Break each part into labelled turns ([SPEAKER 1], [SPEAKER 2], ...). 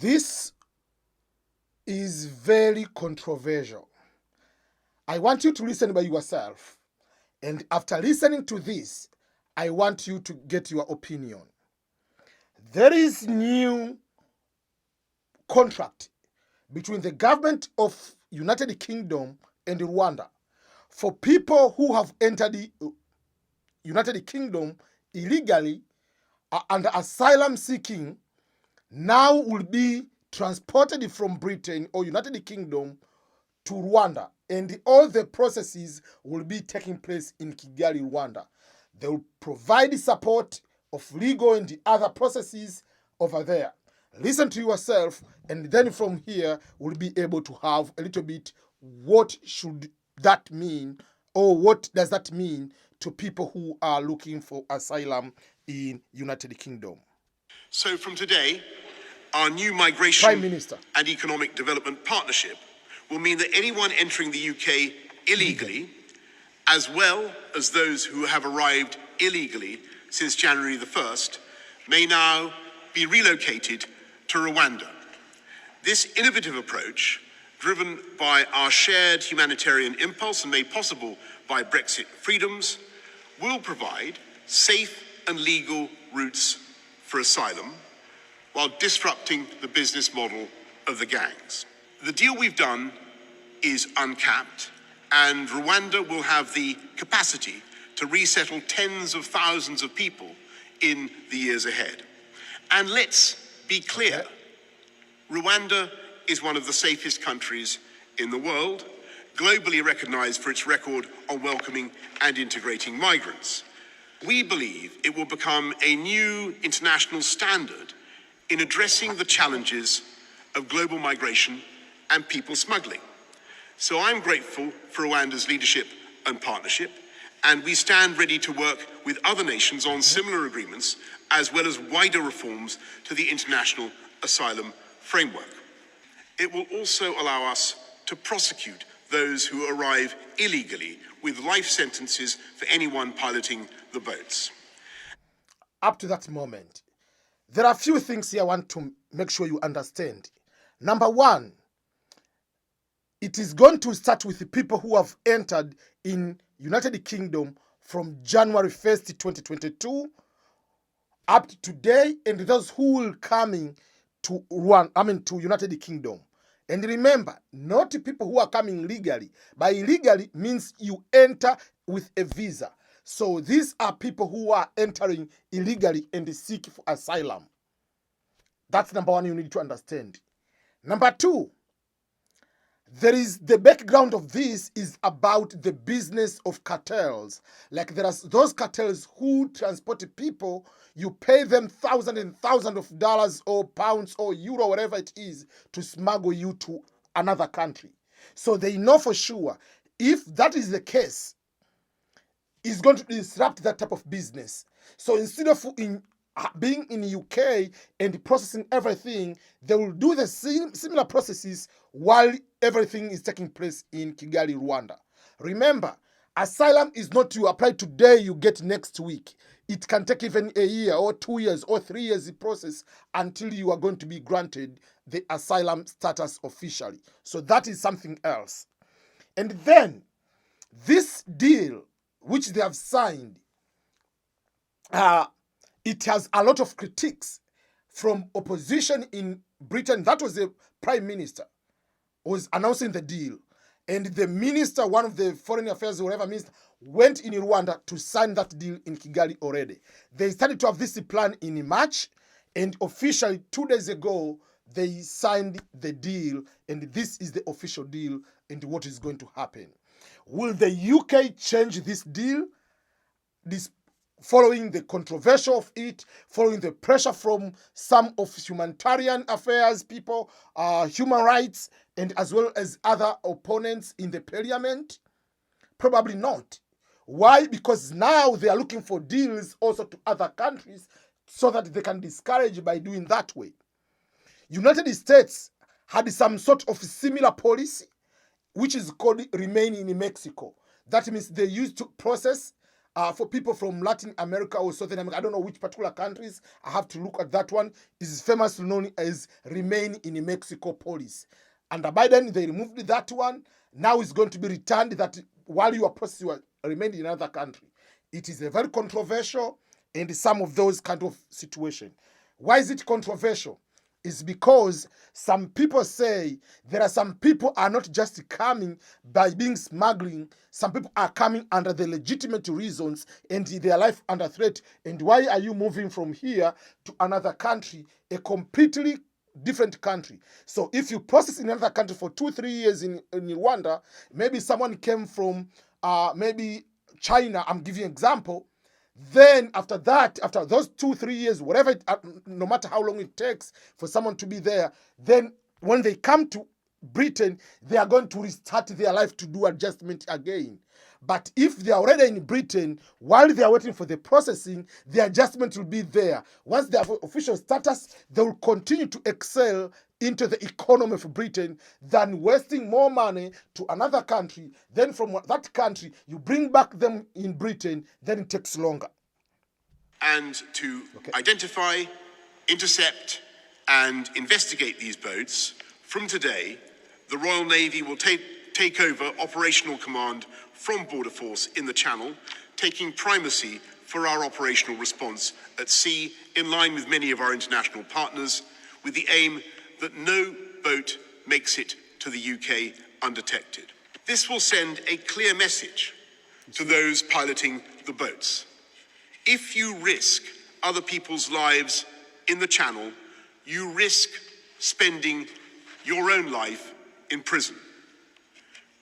[SPEAKER 1] This is very controversial. I want you to listen by yourself. And after listening to this, I want you to get your opinion. There is new contract between the government of United Kingdom and Rwanda for people who have entered the United Kingdom illegally under asylum seeking now will be transported from Britain or United Kingdom to Rwanda, and all the processes will be taking place in Kigali, Rwanda. They will provide support of legal and the other processes over there. Listen to yourself, and then from here we'll be able to have a little bit what should that mean, or what does that mean to people who are looking for asylum in United Kingdom.
[SPEAKER 2] So from today, our new
[SPEAKER 1] Prime
[SPEAKER 2] migration
[SPEAKER 1] Minister.
[SPEAKER 2] and economic development partnership will mean that anyone entering the UK illegally, as well as those who have arrived illegally since January the 1st, may now be relocated to Rwanda. This innovative approach, driven by our shared humanitarian impulse and made possible by Brexit freedoms, will provide safe and legal routes for asylum while disrupting the business model of the gangs. The deal we've done is uncapped, and Rwanda will have the capacity to resettle tens of thousands of people in the years ahead. And let's be clear, Rwanda is one of the safest countries in the world, globally recognized for its record on welcoming and integrating migrants. We believe it will become a new international standard in addressing the challenges of global migration and people smuggling. So I'm grateful for Rwanda's leadership and partnership, and we stand ready to work with other nations on similar agreements, as well as wider reforms to the international asylum framework. It will also allow us to prosecute those who arrive illegally with life sentences for anyone piloting the boats.
[SPEAKER 1] Up to that moment, there are a few things here I want to make sure you understand. Number one, it is going to start with the people who have entered in United Kingdom from January 1st, 2022 up to today, and those who will coming to to United Kingdom. And remember, not people who are coming legally. By illegally means you enter with a visa. So these are people who are entering illegally and seek for asylum. That's number one you need to understand. Number two, there is the background of this is about the business of cartels. Like there are those cartels who transport people, you pay them thousands and thousands of dollars or pounds or euro, whatever it is, to smuggle you to another country. So they know for sure if that is the case, it's going to disrupt that type of business. So instead of being in the UK and processing everything, they will do the similar processes while everything is taking place in Kigali, Rwanda. Remember, asylum is not you apply today, you get next week. It can take even a year or 2 years or 3 years the process until you are going to be granted the asylum status officially. So that is something else. And then this deal, which they have signed, it has a lot of critiques from opposition in Britain. That was the prime minister was announcing the deal. And the minister, one of the foreign affairs, whatever minister, went in Rwanda to sign that deal in Kigali already. They started to have this plan in March, and officially 2 days ago, they signed the deal, and this is the official deal and what is going to happen. Will the UK change this deal? This following the controversy of it, following the pressure from some of humanitarian affairs people, human rights, and as well as other opponents in the parliament? Probably not. Why? Because now they are looking for deals also to other countries so that they can discourage by doing that way. United States had some sort of similar policy, which is called remain in Mexico. That means they used to process for people from Latin America or Southern America, I don't know which particular countries, I have to look at that one, is famously known as Remain in Mexico policy. Under Biden, they removed that one. Now it's going to be returned that while you are processing, you are remaining in another country. It is a very controversial and some of those kind of situation. Why is it controversial? It's because some people say there are some people are not just coming by being smuggling. Some people are coming under the legitimate reasons and their life under threat. And why are you moving from here to another country, a completely different country? So if you process in another country for 2-3 years in Rwanda, maybe someone came from maybe China, I'm giving an example. Then after that, after those 2-3 years, whatever, no matter how long it takes for someone to be there, then when they come to Britain, they are going to restart their life to do adjustment again. But if they are already in Britain, while they are waiting for the processing, the adjustment will be there. Once they have official status, they will continue to excel into the economy of Britain than wasting more money to another country. Then from that country, you bring back them in Britain, then it takes longer.
[SPEAKER 2] And to identify, intercept, and investigate these boats, from today, the Royal Navy will take over operational command from Border Force in the Channel, taking primacy for our operational response at sea, in line with many of our international partners, with the aim that no boat makes it to the UK undetected. This will send a clear message to those piloting the boats. If you risk other people's lives in the Channel, you risk spending your own life in prison.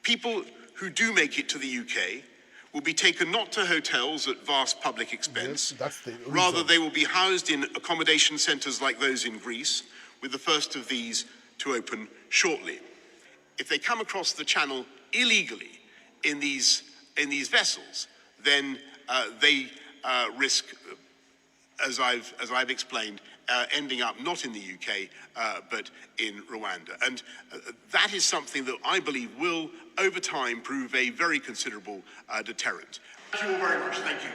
[SPEAKER 2] People who do make it to the UK will be taken not to hotels at vast public expense.
[SPEAKER 1] Yes, that's the reason.
[SPEAKER 2] Rather, they will be housed in accommodation centres like those in Greece, with the first of these to open shortly. If they come across the Channel illegally in these vessels, then they risk, as I've explained, ending up not in the UK, but in Rwanda. And that is something that I believe will, over time, prove a very considerable deterrent. Thank you all very much. Thank you.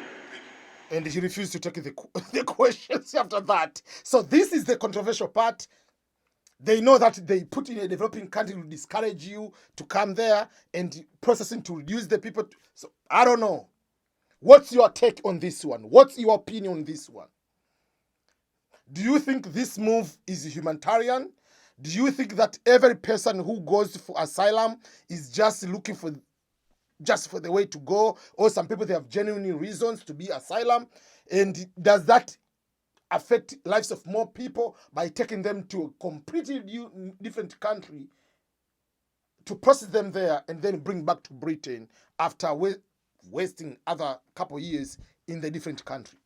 [SPEAKER 1] And he refused to take the questions after that. So this is the controversial part. They know that they put in a developing country to discourage you to come there and processing to reduce the people. So I don't know. What's your take on this one? What's your opinion on this one? Do you think this move is humanitarian? Do you think that every person who goes for asylum is just looking for the way to go? Or some people, they have genuine reasons to be asylum? And does that affect lives of more people by taking them to a completely different country to process them there and then bring back to Britain after wasting other couple years in the different country?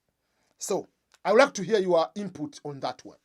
[SPEAKER 1] So I would like to hear your input on that one.